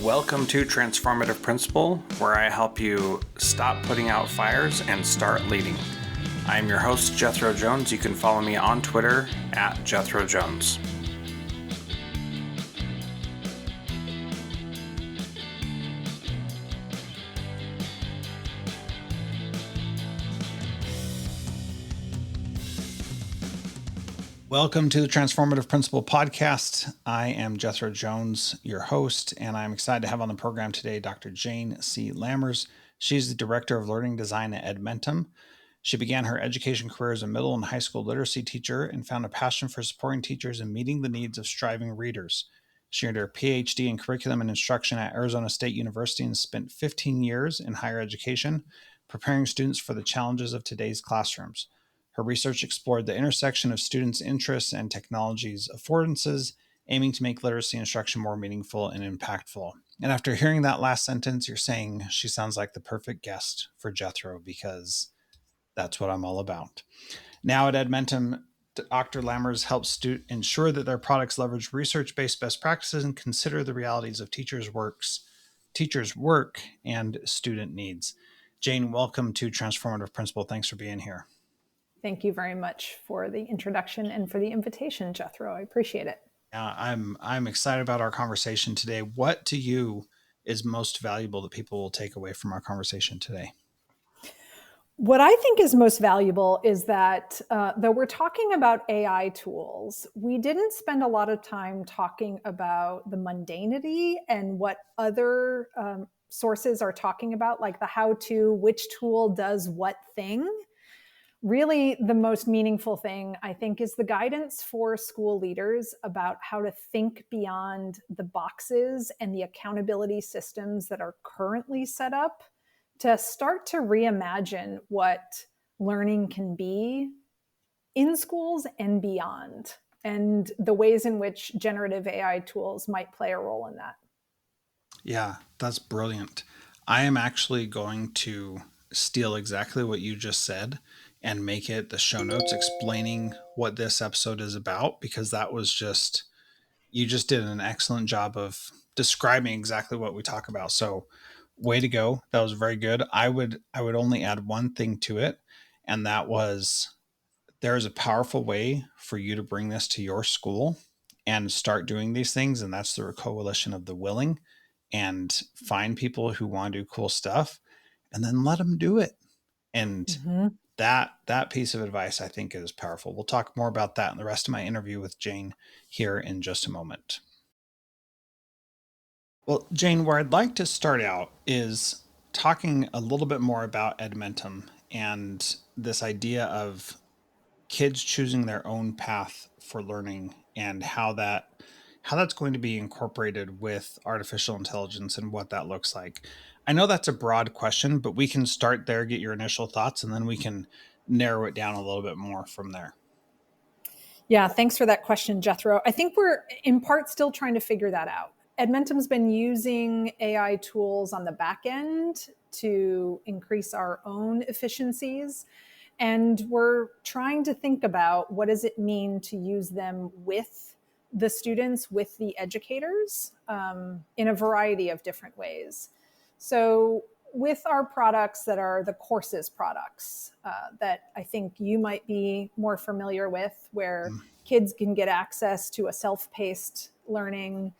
Welcome to Transformative Principal, where I help you stop putting out fires and start leading. I'm your host, Jethro Jones. You can follow me on Twitter at Jethro Jones. Welcome to the Transformative Principal podcast. I am Jethro Jones, your host, and I'm excited to have on the program today Dr. Jayne C. Lammers. She's the Director of Learning Design at Edmentum. She began her education career as a middle and high school literacy teacher and found a passion for supporting teachers and meeting the needs of striving readers. She earned her PhD in curriculum and instruction at Arizona State University and spent 15 years in higher education, preparing students for the challenges of today's classrooms. Her research explored the intersection of students' interests and technology's affordances, aiming to make literacy instruction more meaningful and impactful. And after hearing that last sentence, you're saying she sounds like the perfect guest for Jethro, because that's what I'm all about. Now at Edmentum, Dr. Lammers helps ensure that their products leverage research-based best practices and consider the realities of teachers' work and student needs. Jayne, welcome to Transformative Principal. Thanks for being here. Thank you very much for the introduction and for the invitation, Jethro. I appreciate it. I'm excited about our conversation today. What to you is most valuable that people will take away from our conversation today? What I think is most valuable is that though we're talking about AI tools, we didn't spend a lot of time talking about the mundanity and what other sources are talking about, like the how-to, which tool does what thing. Really, the most meaningful thing, I think, is the guidance for school leaders about how to think beyond the boxes and the accountability systems that are currently set up to start to reimagine what learning can be in schools and beyond, and the ways in which generative AI tools might play a role in that. Yeah, that's brilliant. I am actually going to steal exactly what you just said and make it the show notes explaining what this episode is about, because you just did an excellent job of describing exactly what we talk about. So way to go. That was very good. I would only add one thing to it. And that was, there is a powerful way for you to bring this to your school and start doing these things. And that's through a coalition of the willing, and find people who want to do cool stuff and then let them do it. And that piece of advice, I think, is powerful. We'll talk more about that in the rest of my interview with Jayne here in just a moment. Well, Jayne, where I'd like to start out is talking a little bit more about Edmentum and this idea of kids choosing their own path for learning and how that's going to be incorporated with artificial intelligence and what that looks like. I know that's a broad question, but we can start there, get your initial thoughts, and then we can narrow it down a little bit more from there. Yeah, thanks for that question, Jethro. I think we're in part still trying to figure that out. Edmentum's been using AI tools on the back end to increase our own efficiencies. And we're trying to think about what does it mean to use them with the students, with the educators, in a variety of different ways. So with our products that are the courses products that I think you might be more familiar with, where kids can get access to a self-paced learning,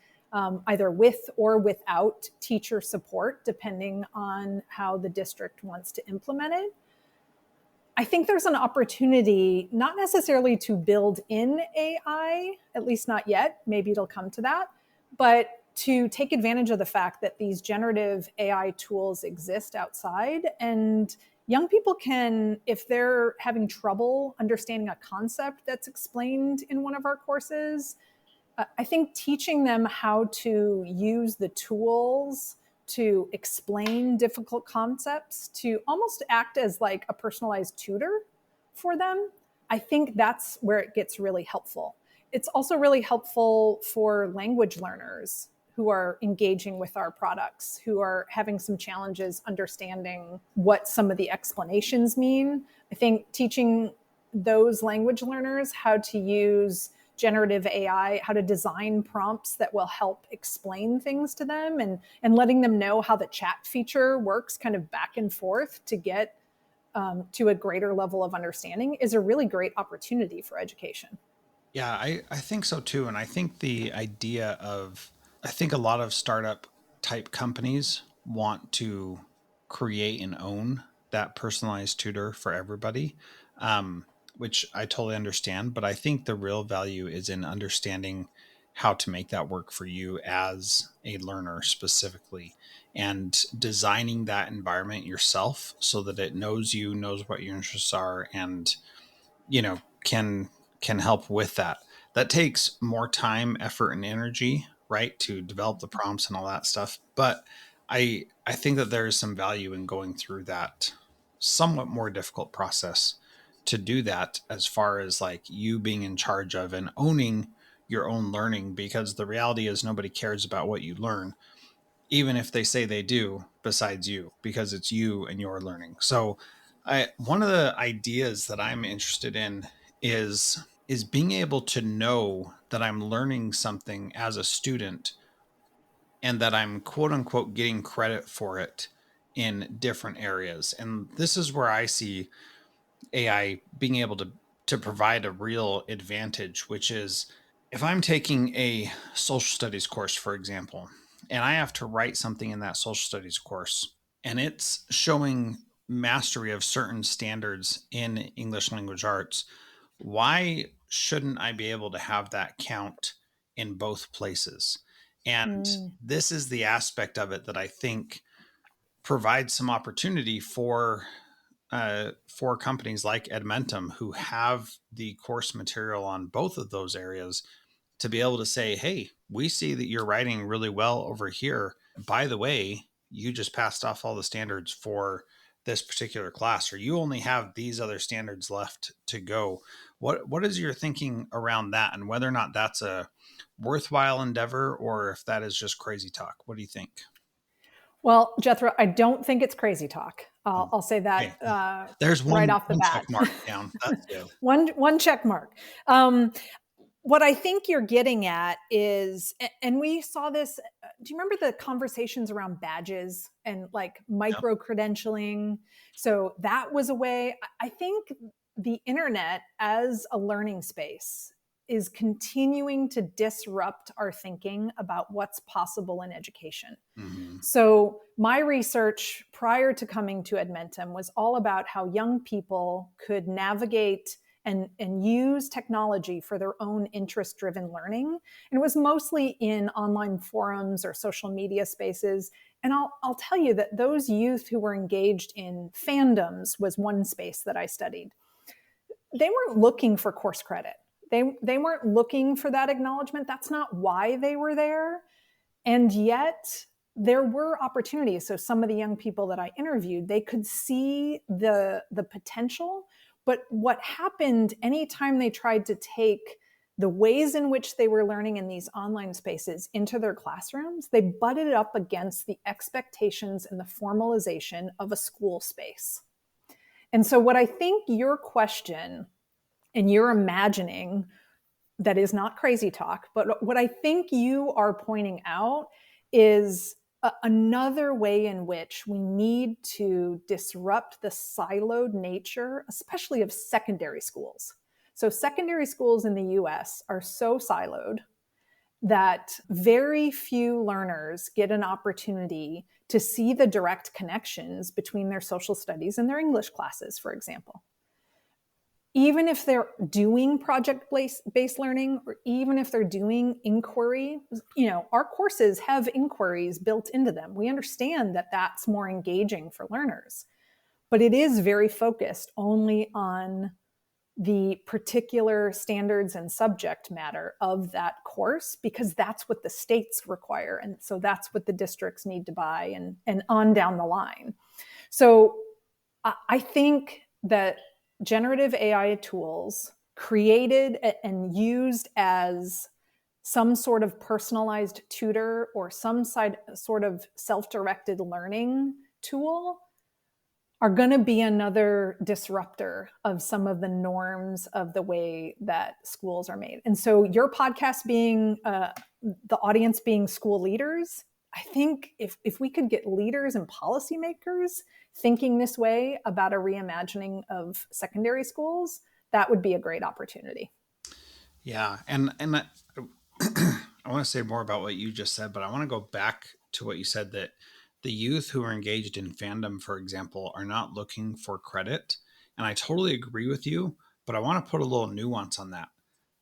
either with or without teacher support, depending on how the district wants to implement it. I think there's an opportunity, not necessarily to build in AI, at least not yet, maybe it'll come to that, but to take advantage of the fact that these generative AI tools exist outside, and young people can, if they're having trouble understanding a concept that's explained in one of our courses, I think teaching them how to use the tools to explain difficult concepts, to almost act as like a personalized tutor for them, I think that's where it gets really helpful. It's also really helpful for language learners who are engaging with our products, who are having some challenges understanding what some of the explanations mean. I think teaching those language learners how to use generative AI, how to design prompts that will help explain things to them, and letting them know how the chat feature works kind of back and forth to get to a greater level of understanding is a really great opportunity for education. Yeah, I think so too. And I think the idea of, I think a lot of startup type companies want to create and own that personalized tutor for everybody, um, which I totally understand. But I think the real value is in understanding how to make that work for you as a learner specifically, and designing that environment yourself so that it knows you, knows what your interests are, and can help with that. That takes more time, effort, and energy, right, to develop the prompts and all that stuff. But I think that there is some value in going through that somewhat more difficult process to do that, as far as like you being in charge of and owning your own learning, because the reality is nobody cares about what you learn, even if they say they do, besides you, because it's you and your learning. So one of the ideas that I'm interested in is being able to know that I'm learning something as a student, and that I'm quote unquote getting credit for it in different areas. And this is where I see AI being able to provide a real advantage, which is if I'm taking a social studies course, for example, and I have to write something in that social studies course, and it's showing mastery of certain standards in English language arts, why shouldn't I be able to have that count in both places? And Mm. this is the aspect of it that I think provides some opportunity for companies like Edmentum, who have the course material on both of those areas, to be able to say, hey, we see that you're writing really well over here. By the way, you just passed off all the standards for this particular class, or you only have these other standards left to go. What is your thinking around that, and whether or not that's a worthwhile endeavor, or if that is just crazy talk? What do you think? Well, Jethro, I don't think it's crazy talk. I'll say that Okay. There's right one off the one check bat. mark down. That's good. One check mark. What I think you're getting at is, and we saw this. Do you remember the conversations around badges and like Yep. micro-credentialing? So that was a way. I think the internet as a learning space is continuing to disrupt our thinking about what's possible in education. Mm-hmm. So, my research prior to coming to Edmentum was all about how young people could navigate and use technology for their own interest driven learning. And it was mostly in online forums or social media spaces. And I'll tell you that those youth who were engaged in fandoms was one space that I studied. They weren't looking for course credit. They weren't looking for that acknowledgement. That's not why they were there. And yet there were opportunities. So some of the young people that I interviewed, they could see the potential. But what happened anytime they tried to take the ways in which they were learning in these online spaces into their classrooms, they butted up against the expectations and the formalization of a school space. And so what I think your question and your imagining, that is not crazy talk, but what I think you are pointing out is another way in which we need to disrupt the siloed nature, especially of secondary schools. So secondary schools in the US are so siloed that very few learners get an opportunity to see the direct connections between their social studies and their English classes, for example. Even if they're doing project-based learning, or even if they're doing inquiry, our courses have inquiries built into them. We understand that that's more engaging for learners, but it is very focused only on the particular standards and subject matter of that course, because that's what the states require. And so that's what the districts need to buy, and on down the line. So I think that generative AI tools created and used as some sort of personalized tutor or some sort of self-directed learning tool are going to be another disruptor of some of the norms of the way that schools are made. And so your podcast being the audience being school leaders, I think if we could get leaders and policymakers thinking this way about a reimagining of secondary schools, that would be a great opportunity. Yeah, and I want to say more about what you just said, but I want to go back to what you said, that the youth who are engaged in fandom, for example, are not looking for credit. And I totally agree with you, but I want to put a little nuance on that.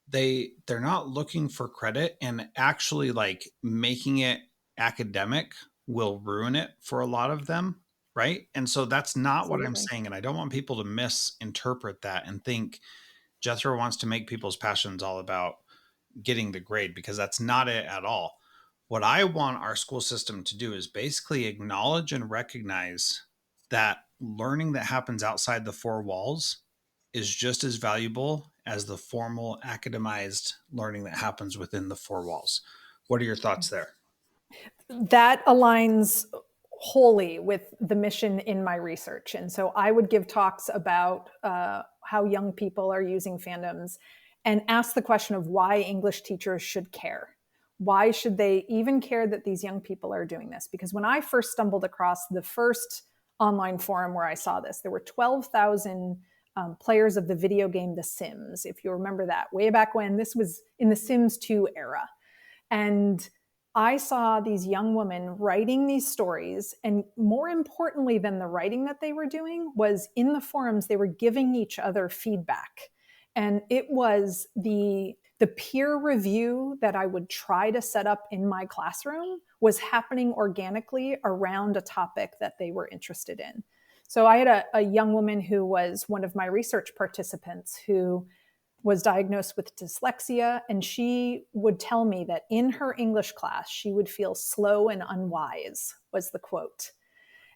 They're not looking for credit, and actually like making it academic will ruin it for a lot of them, right? And so that's not what I'm Absolutely. saying, and I don't want people to misinterpret that and think Jethro wants to make people's passions all about getting the grade, because that's not it at all. What I want our school system to do is basically acknowledge and recognize that learning that happens outside the four walls is just as valuable as the formal academized learning that happens within the four walls. What are your thoughts there? That aligns wholly with the mission in my research. And so I would give talks about how young people are using fandoms and ask the question of why English teachers should care. Why should they even care that these young people are doing this? Because when I first stumbled across the first online forum where I saw this, there were 12,000 players of the video game The Sims. If you remember that, way back when, this was in the Sims 2 era. And I saw these young women writing these stories. And more importantly than the writing that they were doing was in the forums, they were giving each other feedback. And it was the peer review that I would try to set up in my classroom was happening organically around a topic that they were interested in. So I had a young woman who was one of my research participants who was diagnosed with dyslexia, and she would tell me that in her English class, she would feel slow and unwise, was the quote.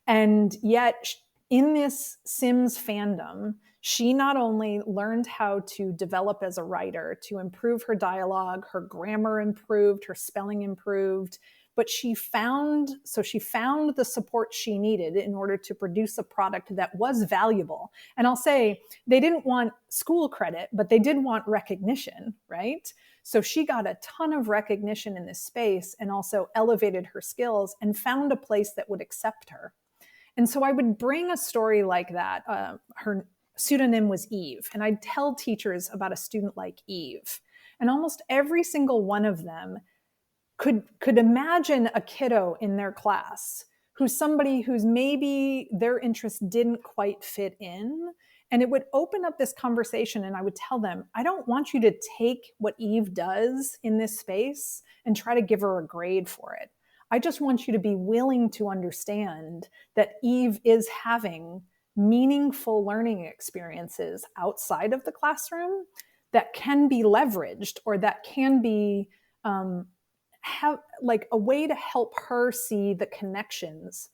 And yet, in this Sims fandom, she not only learned how to develop as a writer, to improve her dialogue, her grammar improved, her spelling improved, but she found the support she needed in order to produce a product that was valuable. And I'll say they didn't want school credit, but they did want recognition, right? So she got a ton of recognition in this space and also elevated her skills and found a place that would accept her. And so I would bring a story like that. Her pseudonym was Eve, and I'd tell teachers about a student like Eve. And almost every single one of them could imagine a kiddo in their class who's somebody who's maybe their interest didn't quite fit in. And it would open up this conversation, and I would tell them, I don't want you to take what Eve does in this space and try to give her a grade for it. I just want you to be willing to understand that Eve is having meaningful learning experiences outside of the classroom that can be leveraged, or that can be have like a way to help her see the connections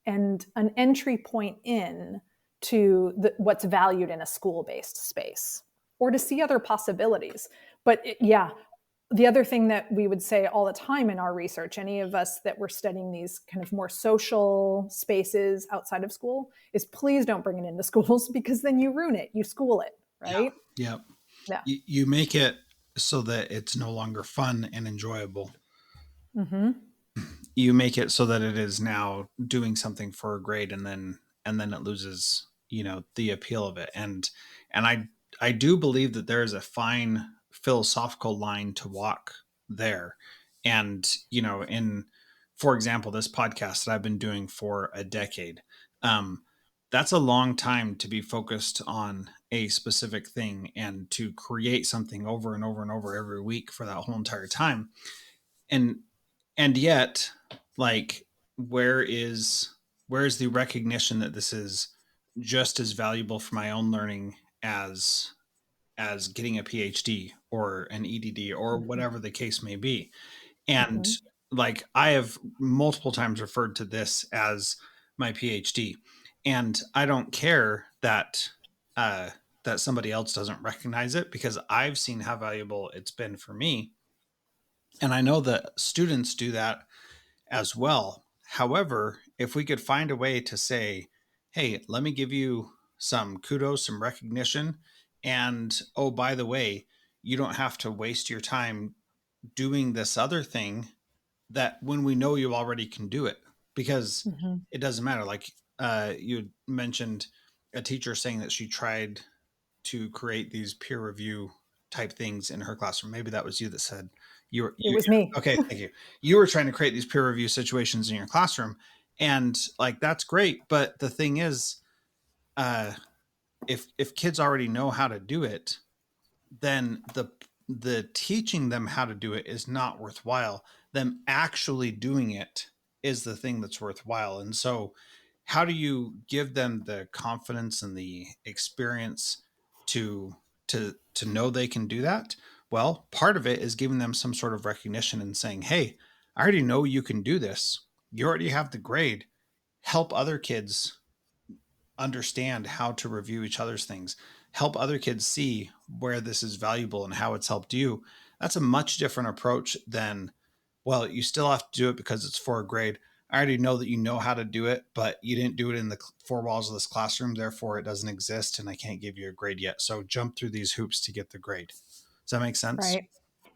and an entry point in to what's valued in a school-based space, or to see other possibilities. But yeah, the other thing that we would say all the time in our research, any of us that were studying these kind of more social spaces outside of school, is please don't bring it into schools, because then you ruin it, you school it, right? Yeah. Yeah. You make it so that it's no longer fun and enjoyable. Mm-hmm. You make it so that it is now doing something for a grade, and then it loses, the appeal of it. And I do believe that there is a fine philosophical line to walk there. And in, for example, this podcast that I've been doing for a decade, um that's a long time to be focused on a specific thing and to create something over and over and over every week for that whole entire time. And and yet, like, where is the recognition that this is just as valuable for my own learning as getting a PhD or an EDD or Mm-hmm. whatever the case may be? And Mm-hmm. like, I have multiple times referred to this as my PhD, and I don't care uh, that somebody else doesn't recognize it, because I've seen how valuable it's been for me, and I know that students do that as well. However, if we could find a way to say, hey, let me give you some kudos, some recognition. And oh, by the way, you don't have to waste your time doing this other thing that when we know you already can do it, because Mhm. it doesn't matter. Like you mentioned a teacher saying that she tried to create these peer review type things in her classroom. Maybe that was you that said you were It was me. okay, thank you. You were trying to create these peer review situations in your classroom, and like that's great. But the thing is, uh, if kids already know how to do it, then the teaching them how to do it is not worthwhile. Them actually doing it is the thing that's worthwhile. And so how do you give them the confidence and the experience to to know they can do that? Well, part of it is giving them some sort of recognition and saying, "Hey, I already know you can do this. You already have the grade. Help other kids understand how to review each other's things, help other kids see where this is valuable and how it's helped you." That's a much different approach than, well, you still have to do it because it's for a grade. I already know that you know how to do it, but you didn't do it in the four walls of this classroom. Therefore, it doesn't exist and I can't give you a grade yet. So jump through these hoops to get the grade. Does that make sense? Right.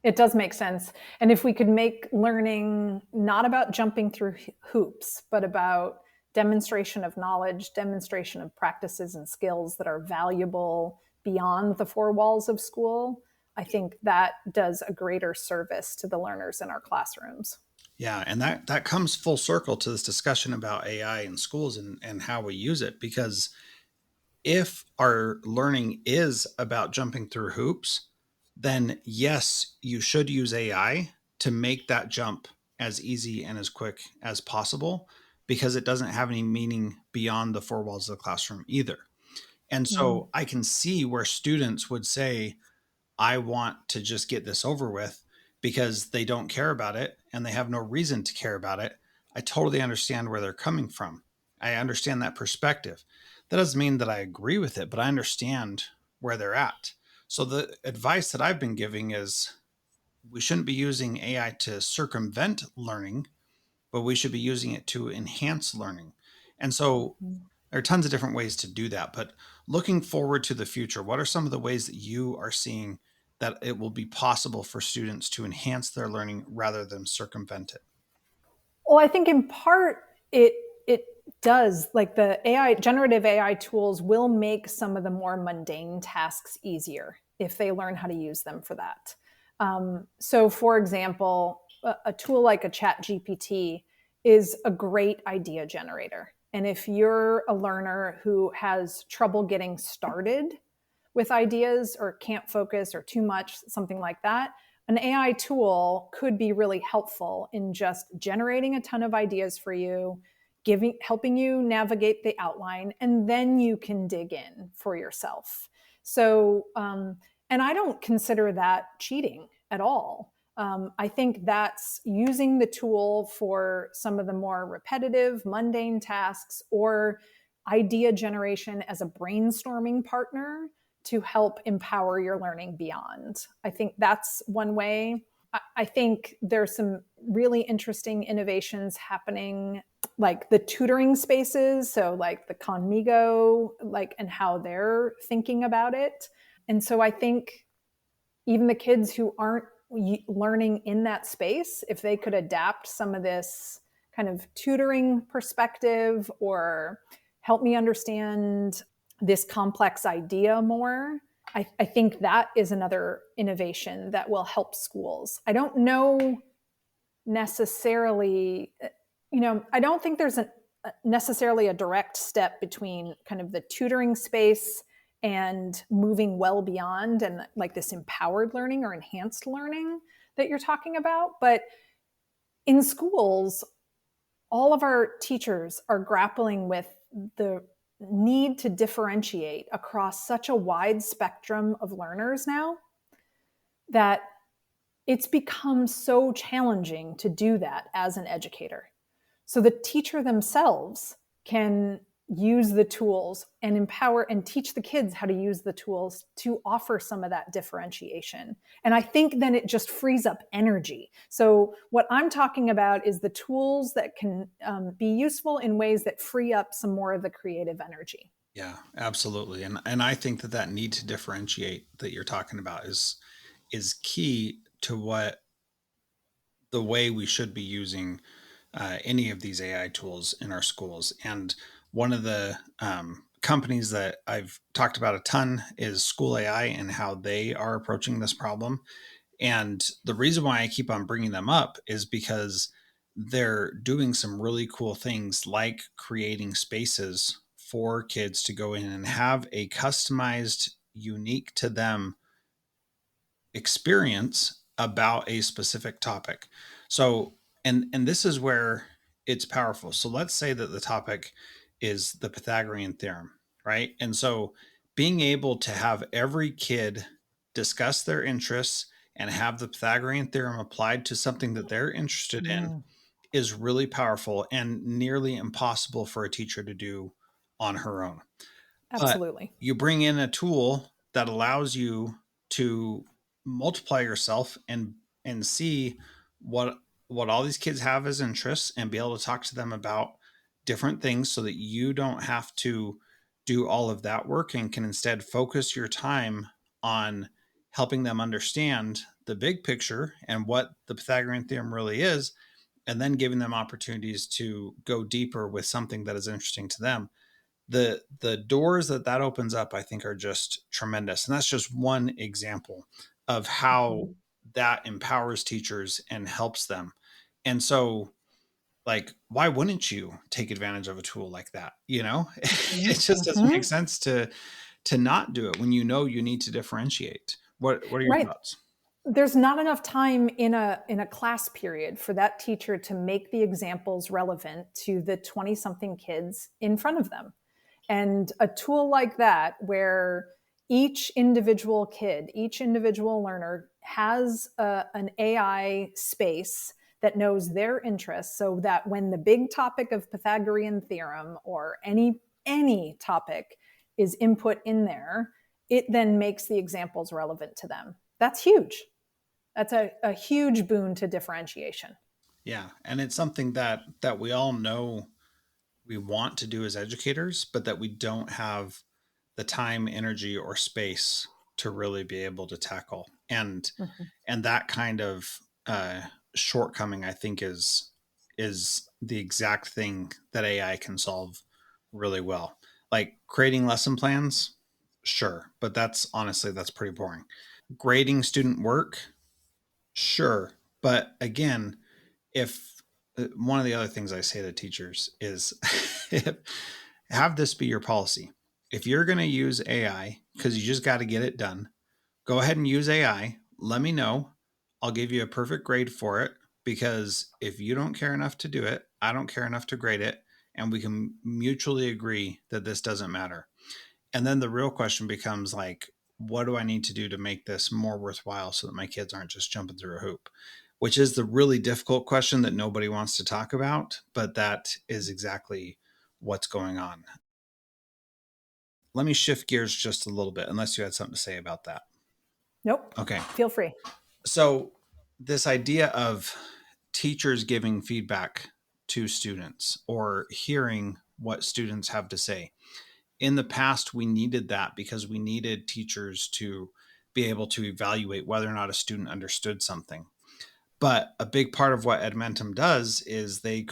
It does make sense. And if we could make learning not about jumping through hoops, but about demonstration of knowledge, demonstration of practices and skills that are valuable beyond the four walls of school, I think that does a greater service to the learners in our classrooms. Yeah, and that comes full circle to this discussion about AI in schools and how we use it, because if our learning is about jumping through hoops, then yes, you should use AI to make that jump as easy and as quick as possible, because it doesn't have any meaning beyond the four walls of the classroom either. And Mm. so I can see where students would say, I want to just get this over with, because they don't care about it and they have no reason to care about it. I totally understand where they're coming from. I understand that perspective. That doesn't mean that I agree with it, but I understand where they're at. So the advice that I've been giving is we shouldn't be using AI to circumvent learning, but we should be using it to enhance learning. And so there are tons of different ways to do that. But looking forward to the future, what are some of the ways that you are seeing that it will be possible for students to enhance their learning rather than circumvent it? Well, I think in part it does, like the AI generative AI tools will make some of the more mundane tasks easier if they learn how to use them for that. So, for example, a tool like a Chat GPT is a great idea generator. And if you're a learner who has trouble getting started with ideas or can't focus or too much, something like that, an AI tool could be really helpful in just generating a ton of ideas for you, helping you navigate the outline, and then you can dig in for yourself. So, and I don't consider that cheating at all. I think that's using the tool for some of the more repetitive, mundane tasks or idea generation as a brainstorming partner to help empower your learning beyond. I think that's one way. I think there's some really interesting innovations happening, like the tutoring spaces. So, like the Conmigo, like, and how they're thinking about it. And so, I think even the kids who aren't learning in that space, if they could adapt some of this kind of tutoring perspective or help me understand this complex idea more, I think that is another innovation that will help schools. I don't know necessarily, I don't think there's necessarily a direct step between kind of the tutoring space and moving well beyond and like this empowered learning or enhanced learning that you're talking about. But in schools, all of our teachers are grappling with the need to differentiate across such a wide spectrum of learners now that it's become so challenging to do that as an educator. So the teacher themselves can use the tools and empower and teach the kids how to use the tools to offer some of that differentiation. And I think then it just frees up energy. So what I'm talking about is the tools that can be useful in ways that free up some more of the creative energy. Yeah, absolutely. And I think that that need to differentiate that you're talking about is key to what the way we should be using any of these AI tools in our schools. And one of the companies that I've talked about a ton is School AI and how they are approaching this problem. And the reason why I keep on bringing them up is because they're doing some really cool things like creating spaces for kids to go in and have a customized, unique to them experience about a specific topic. So, and this is where it's powerful. So let's say that the topic is the Pythagorean theorem, right? And so being able to have every kid discuss their interests and have the Pythagorean theorem applied to something that they're interested in Mm, is really powerful and nearly impossible for a teacher to do on her own. But absolutely. you bring in a tool that allows you to multiply yourself and see what what all these kids have as interests and be able to talk to them about different things so that you don't have to do all of that work and can instead focus your time on helping them understand the big picture and what the Pythagorean theorem really is, and then giving them opportunities to go deeper with something that is interesting to them. The doors that that opens up, I think, are just tremendous, and that's just one example of how Mhm. that empowers teachers and helps them. And so, like, why wouldn't you take advantage of a tool like that? Mhm. It just doesn't make Mhm. sense to not do it when you know you need to differentiate. What are your Right. thoughts? There's not enough time in a class period for that teacher to make the examples relevant to the 20 something kids in front of them. And a tool like that, where each individual kid, each individual learner has an AI space that knows their interests, so that when the big topic of Pythagorean theorem or any topic is input in there, it then makes the examples relevant to them. That's huge. That's a huge boon to differentiation. Yeah, and it's something that we all know we want to do as educators, but that we don't have the time, energy, or space to really be able to tackle. Mhm. And that kind of shortcoming, I think, is the exact thing that AI can solve really well. Like creating lesson plans, sure, but that's honestly that's pretty boring. Grading student work, sure, but again, if one of the other things I say to teachers is have this be your policy. If you're going to use AI because you just got to get it done, go ahead and use AI. Let me know. I'll give you a perfect grade for it, because if you don't care enough to do it, I don't care enough to grade it. And we can mutually agree that this doesn't matter. And then the real question becomes like, what do I need to do to make this more worthwhile so that my kids aren't just jumping through a hoop? Which is the really difficult question that nobody wants to talk about, but that is exactly what's going on. Let me shift gears just a little bit, unless you had something to say about that. Nope. Okay. Feel free. So, this idea of teachers giving feedback to students or hearing what students have to say. In the past, we needed that because we needed teachers to be able to evaluate whether or not a student understood something. But a big part of what Edmentum does is they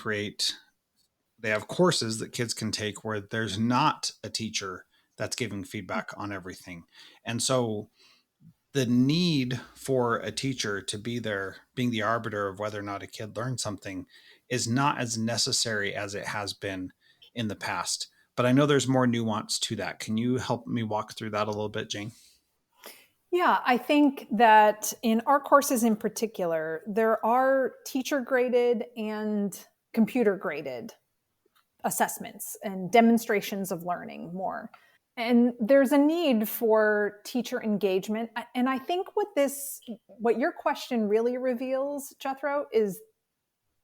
have courses that kids can take where there's not a teacher that's giving feedback on everything. And so the need for a teacher to be there, being the arbiter of whether or not a kid learned something, is not as necessary as it has been in the past. But I know there's more nuance to that. Can you help me walk through that a little bit, Jayne? Yeah, I think that in our courses in particular, there are teacher graded and computer graded assessments and demonstrations of learning more. And there's a need for teacher engagement. And I think what your question really reveals, Jethro, is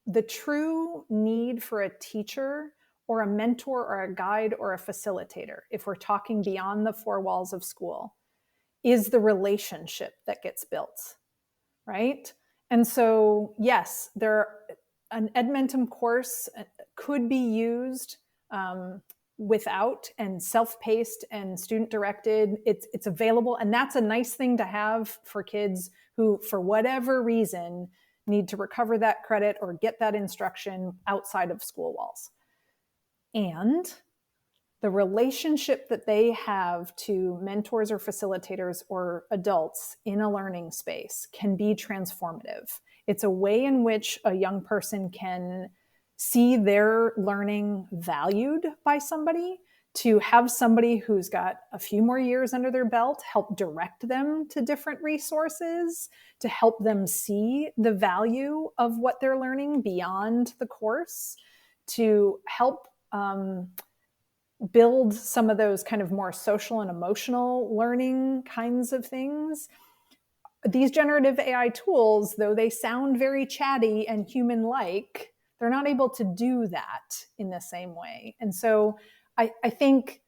the true need for a teacher or a mentor or a guide or a facilitator, if we're talking beyond the four walls of school, is the relationship that gets built, right? And so, yes, an Edmentum course could be used without, and self-paced and student-directed. It's available, and that's a nice thing to have for kids who, for whatever reason, need to recover that credit or get that instruction outside of school walls. And the relationship that they have to mentors or facilitators or adults in a learning space can be transformative. It's a way in which a young person can see their learning valued by somebody, to have somebody who's got a few more years under their belt help direct them to different resources, to help them see the value of what they're learning beyond the course, to help build some of those kind of more social and emotional learning kinds of things. These generative AI tools, though they sound very chatty and human-like, they're not able to do that in the same way. And so I think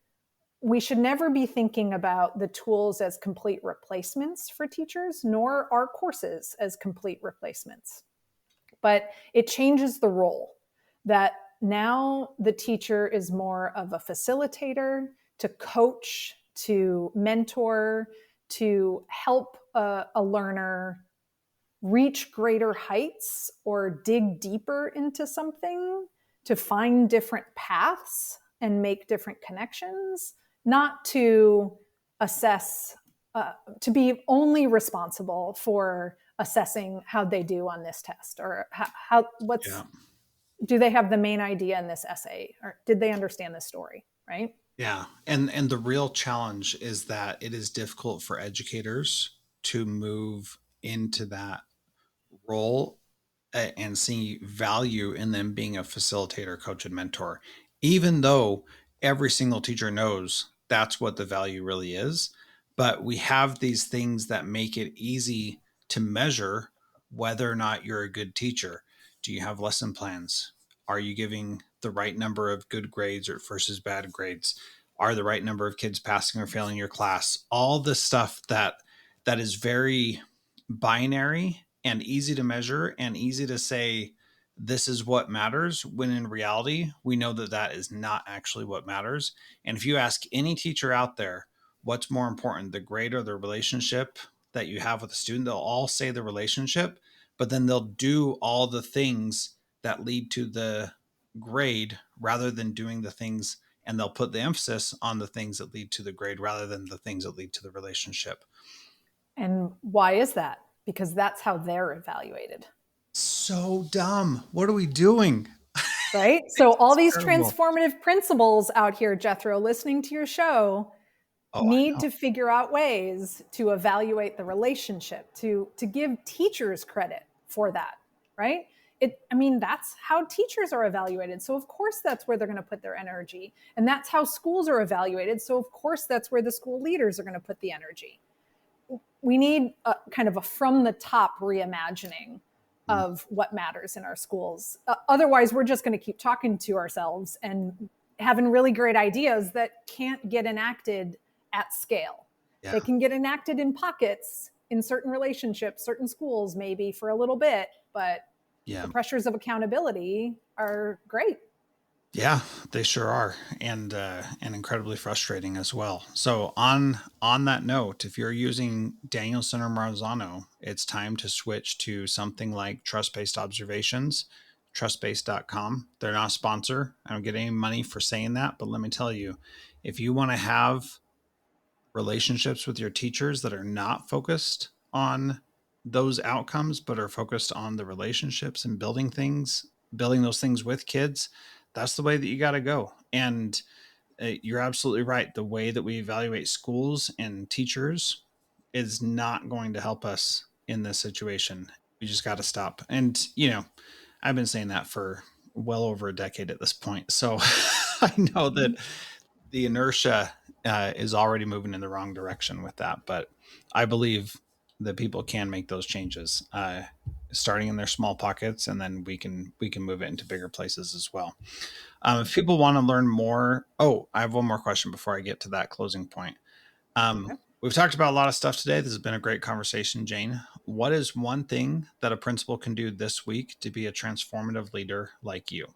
we should never be thinking about the tools as complete replacements for teachers, nor our courses as complete replacements. But it changes the role, that now the teacher is more of a facilitator, to coach, to mentor, to help a learner reach greater heights or dig deeper into something, to find different paths and make different connections, not to assess, to be only responsible for assessing how they do on this test, or do they have the main idea in this essay, or did they understand this story, right? Yeah. And the real challenge is that it is difficult for educators to move into that role and see value in them being a facilitator, coach, and mentor, even though every single teacher knows that's what the value really is. But we have these things that make it easy to measure whether or not you're a good teacher. Do you have lesson plans? Are you giving the right number of good grades or versus bad grades? Are the right number of kids passing or failing your class? All the stuff that is very binary and easy to measure and easy to say this is what matters, when in reality we know that that is not actually what matters. And if you ask any teacher out there what's more important, the grade or the relationship that you have with the student, they'll all say the relationship, but then they'll do all the things that lead to the grade rather than doing the things, and they'll put the emphasis on the things that lead to the grade rather than the things that lead to the relationship. And why is that? Because that's how they're evaluated. So dumb. What are we doing? Right? So all It's these terrible. transformative principals out here, Jethro, listening to your show, Oh, I need know. to figure out ways to evaluate the relationship, to give teachers credit for that, right? That's how teachers are evaluated. So of course that's where they're going to put their energy. And that's how schools are evaluated. So of course that's where the school leaders are going to put the energy. We need a kind of a from the top reimagining of what matters in our schools. Otherwise, we're just going to keep talking to ourselves and having really great ideas that can't get enacted at scale. Yeah. They can get enacted in pockets in certain relationships, certain schools, maybe for a little bit, but Yeah. the pressures of accountability are great. Yeah, they sure are, and incredibly frustrating as well. So on that note, if you're using Danielson or Marzano, it's time to switch to something like trust-based observations, trustbased.com. They're not a sponsor. I don't get any money for saying that, but let me tell you, if you want to have relationships with your teachers that are not focused on those outcomes, but are focused on the relationships and building those things with kids, that's the way that you got to go. And you're absolutely right. The way that we evaluate schools and teachers is not going to help us in this situation. We just got to stop. And, I've been saying that for well over a decade at this point. So I know that the inertia is already moving in the wrong direction with that. But I believe that people can make those changes. starting in their small pockets, and then we can move it into bigger places as well. If people want to learn more, I have one more question before I get to that closing point. Okay. We've talked about a lot of stuff today. This has been a great conversation, Jayne. What is one thing that a principal can do this week to be a transformative leader like you?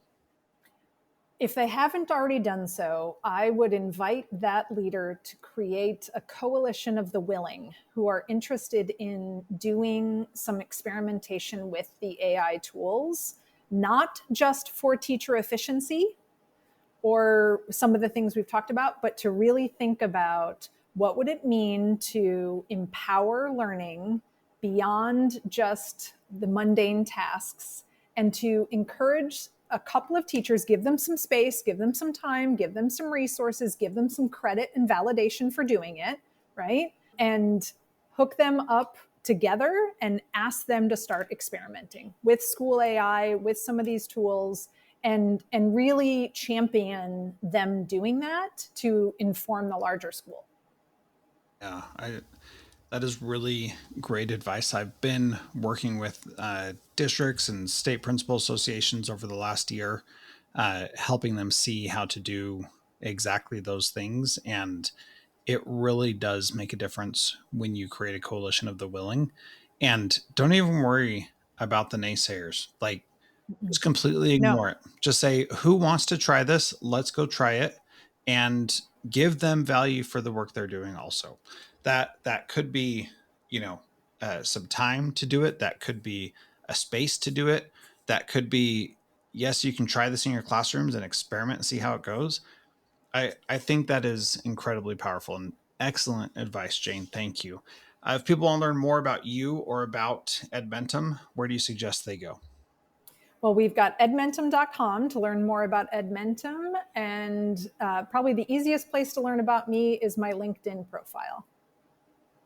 If they haven't already done so, I would invite that leader to create a coalition of the willing who are interested in doing some experimentation with the AI tools, not just for teacher efficiency or some of the things we've talked about, but to really think about what would it mean to empower learning beyond just the mundane tasks, and to encourage a couple of teachers, give them some space, give them some time, give them some resources, give them some credit and validation for doing it, right? And hook them up together and ask them to start experimenting with school AI, with some of these tools, and really champion them doing that to inform the larger school. Yeah, that is really great advice. I've been working with districts and state principal associations over the last year, helping them see how to do exactly those things. And it really does make a difference when you create a coalition of the willing. And don't even worry about the naysayers. Like, Mm-mm. just completely No. ignore it. Just say, who wants to try this? Let's go try it, and give them value for the work they're doing also. That could be, some time to do it. That could be a space to do it. That could be, yes, you can try this in your classrooms and experiment and see how it goes. I think that is incredibly powerful and excellent advice, Jayne. Thank you. If people want to learn more about you or about Edmentum, where do you suggest they go? Well, we've got edmentum.com to learn more about Edmentum. And probably the easiest place to learn about me is my LinkedIn profile.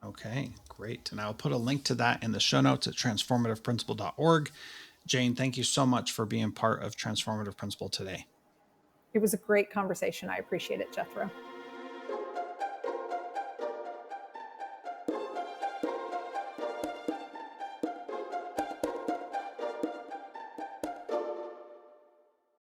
Okay, great. And I'll put a link to that in the show notes at transformativeprincipal.org. Jayne, thank you so much for being part of Transformative Principal today. It was a great conversation. I appreciate it, Jethro.